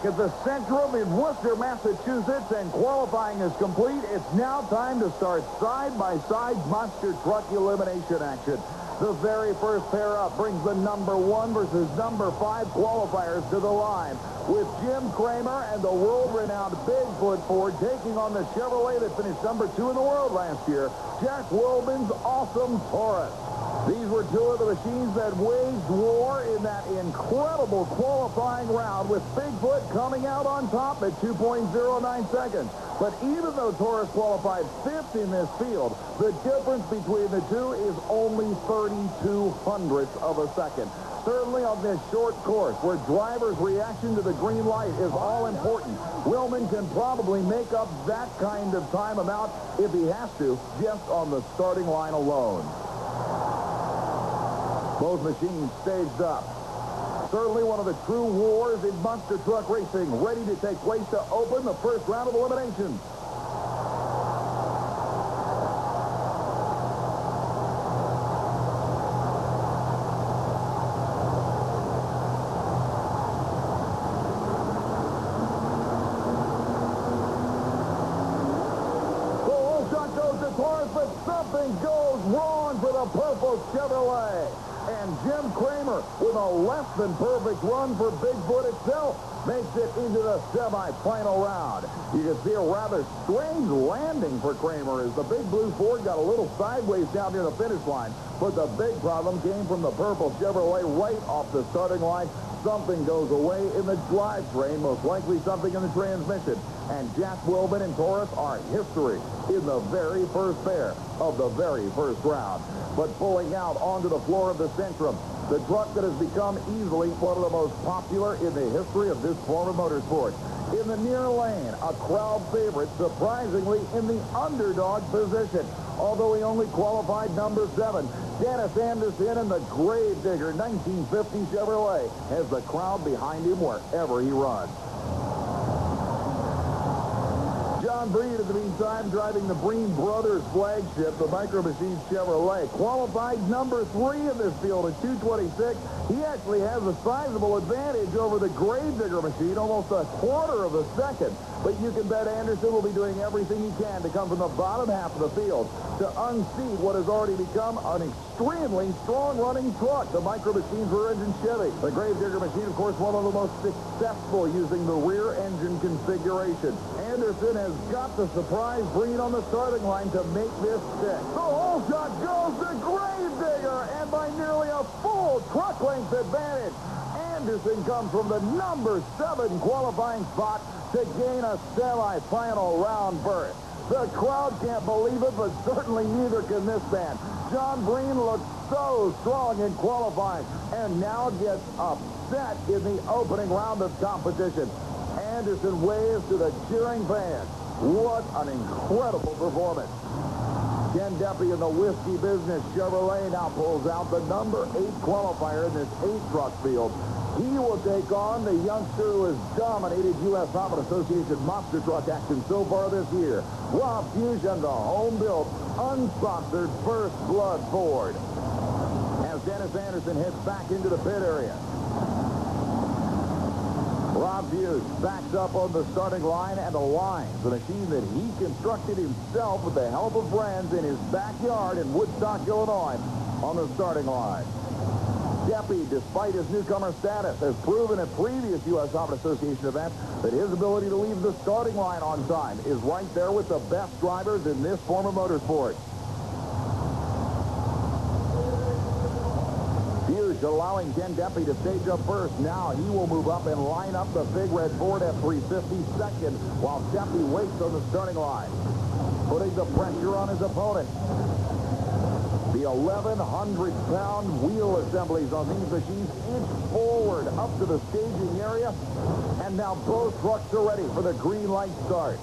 back at the Centrum in Worcester, Massachusetts, and qualifying is complete. It's now time to start side-by-side monster truck elimination action. The very first pair up brings the number 1 versus number 5 qualifiers to the line, with Jim Kramer and the world-renowned Bigfoot Ford taking on the Chevrolet that finished number 2 in the world last year, Jack Wilbin's awesome Taurus. These were two of the machines that waged war in that incredible qualifying round, with Bigfoot coming out on top at 2.09 seconds. But even though Taurus qualified 5th in this field, the difference between the two is only 32 hundredths of a second. Certainly on this short course, where drivers' reaction to the green light is all important, Wilman can probably make up that kind of time amount if he has to, just on the starting line alone. Both machines staged up. Certainly one of the true wars in monster truck racing, ready to take place to open the first round of elimination. The whole shot goes to Taurus, but something goes wrong for the purple Chevrolet. And Jim Kramer, with a less-than-perfect run for Bigfoot itself, makes it into the semi-final round. You can see a rather strange landing for Kramer as the big blue Ford got a little sideways down near the finish line. But the big problem came from the purple Chevrolet right off the starting line. Something goes away in the drivetrain, most likely something in the transmission. And Jack Wilbin and Taurus are history in the very first pair of the very first round. But pulling out onto the floor of the Centrum, the truck that has become easily one of the most popular in the history of this form of motorsport. In the near lane, a crowd favorite, surprisingly in the underdog position. Although he only qualified number 7, Dennis Anderson and the Gravedigger 1950 Chevrolet has the crowd behind him wherever he runs. John Breed, in the meantime, driving the Breen Brothers flagship, the Micro Machines Chevrolet, qualified number 3 in this field at 2:26. He actually has a sizable advantage over the Gravedigger machine, almost a quarter of a second. But you can bet Anderson will be doing everything he can to come from the bottom half of the field to unseat what has already become an extremely strong-running truck, the Micro Machines rear-engine Chevy. The Gravedigger machine, of course, one of the most successful using the rear-engine configuration. Anderson has got to surprise Breed on the starting line to make this stick. The whole shot goes to Gravedigger, and by nearly a full truck length advantage, Anderson comes from the number 7 qualifying spot to gain a semi-final round berth. The crowd can't believe it, but certainly neither can this man. John Breen looked so strong in qualifying and now gets upset in the opening round of competition. Anderson waves to the cheering fans. What an incredible performance. Ken Deppy in the Whiskey Business Chevrolet now pulls out the number 8 qualifier in this 8-truck field. He will take on the youngster who has dominated USHRA Association Monster Truck action so far this year, Rob Fusion, the home-built, unsponsored First Blood Ford. As Dennis Anderson heads back into the pit area. Rob Hughes backs up on the starting line and aligns the machine that he constructed himself with the help of friends in his backyard in Woodstock, Illinois, on the starting line. Deppy, despite his newcomer status, has proven at previous USHRA Association events that his ability to leave the starting line on time is right there with the best drivers in this form of motorsport. Hughes allowing Ken Deppy to stage up first. Now he will move up and line up the big red Ford F-350 second, while Deppy waits on the starting line, putting the pressure on his opponent. The 1,100-pound wheel assemblies on these machines inch forward up to the staging area, and now both trucks are ready for the green light start.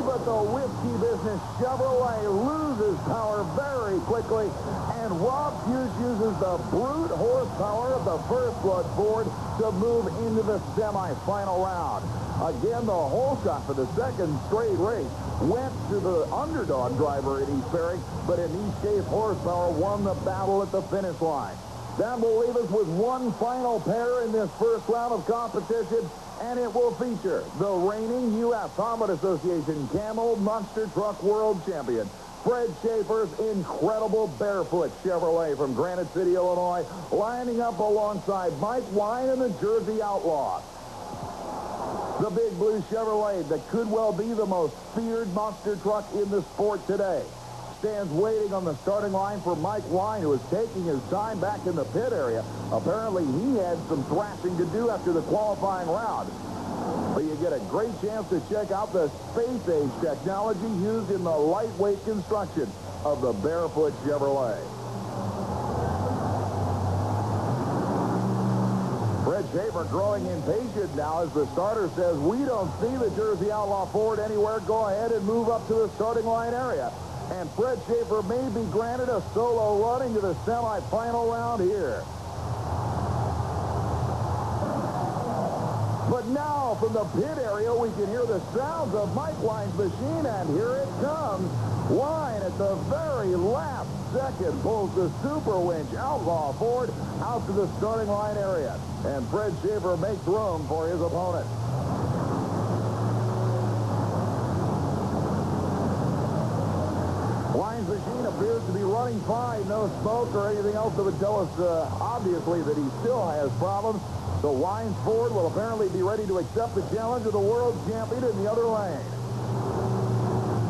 But the Whiskey Business Chevrolet loses power very quickly, and Rob Hughes uses the brute horsepower of the First Blood Ford to move into the semi-final round. Again, the whole shot for the second straight race went to the underdog driver in East Ferry, but in East case, horsepower won the battle at the finish line. That will leave us with one final pair in this first round of competition, and it will feature the reigning USHRA Association Camel Monster Truck World Champion, Fred Schaefer's incredible Barefoot Chevrolet from Granite City, Illinois, lining up alongside Mike Wine and the Jersey Outlaw. The big blue Chevrolet that could well be the most feared monster truck in the sport today stands waiting on the starting line for Mike Wine, who is taking his time back in the pit area. Apparently, he had some thrashing to do after the qualifying round. But you get a great chance to check out the space-age technology used in the lightweight construction of the Barefoot Chevrolet. Fred Schaefer growing impatient now as the starter says, "We don't see the Jersey Outlaw Ford anywhere. Go ahead and move up to the starting line area." And Fred Schaefer may be granted a solo run into the semifinal round here. But now from the pit area, we can hear the sounds of Mike Wine's machine, and here it comes. Wine at the very last second pulls the Super Winch Outlaw Ford out to the starting line area. And Fred Schaefer makes room for his opponent. Wine's machine appears to be running fine. No smoke or anything else that would tell us, obviously, that he still has problems. So Wine's Ford will apparently be ready to accept the challenge of the world champion in the other lane.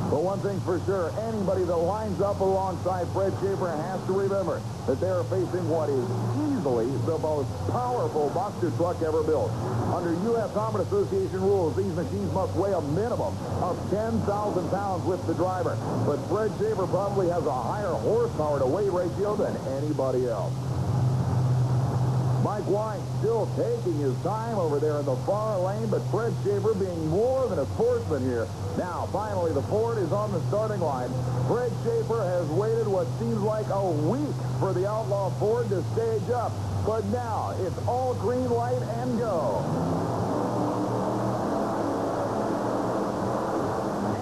But one thing's for sure, anybody that lines up alongside Fred Schaefer has to remember that they are facing what is easily the most powerful monster truck ever built. Under USHRA Association rules, these machines must weigh a minimum of 10,000 pounds with the driver. But Fred Schaefer probably has a higher horsepower to weight ratio than anybody else. Mike Wine still taking his time over there in the far lane, but Fred Schaefer being more than a sportsman here. Now, finally, the Ford is on the starting line. Fred Schaefer has waited what seems like a week for the Outlaw Ford to stage up. But now, it's all green light and go.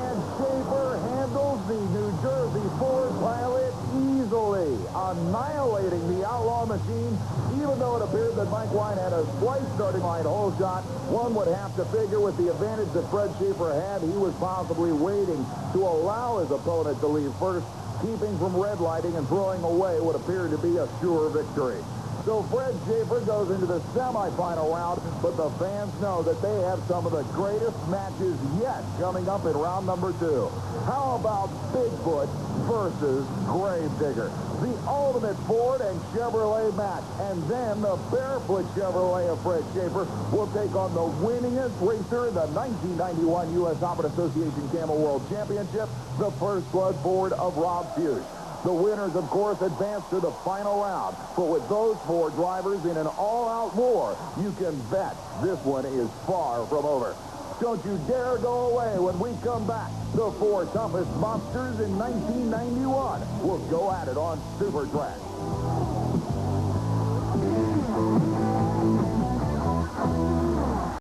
And Schaefer handles the New Jersey Ford Pilot easily, annihilating the Outlaw machine. Even though it appeared that Mike Wine had a slight starting line hole shot, one would have to figure with the advantage that Fred Schaefer had, he was possibly waiting to allow his opponent to leave first, keeping from red lighting and throwing away what appeared to be a sure victory. So Fred Schaefer goes into the semifinal round, but the fans know that they have some of the greatest matches yet coming up in round number 2. How about Bigfoot versus Gravedigger? The ultimate Ford and Chevrolet match. And then the Barefoot Chevrolet of Fred Schaefer will take on the winningest racer in the 1991 USHRA Association Camel World Championship, the First Blood Ford of Rob Fuchs. The winners, of course, advance to the final round. But with those 4 drivers in an all-out war, you can bet this one is far from over. Don't you dare go away when we come back. The 4 toughest monsters in 1991 will go at it on Super Trax.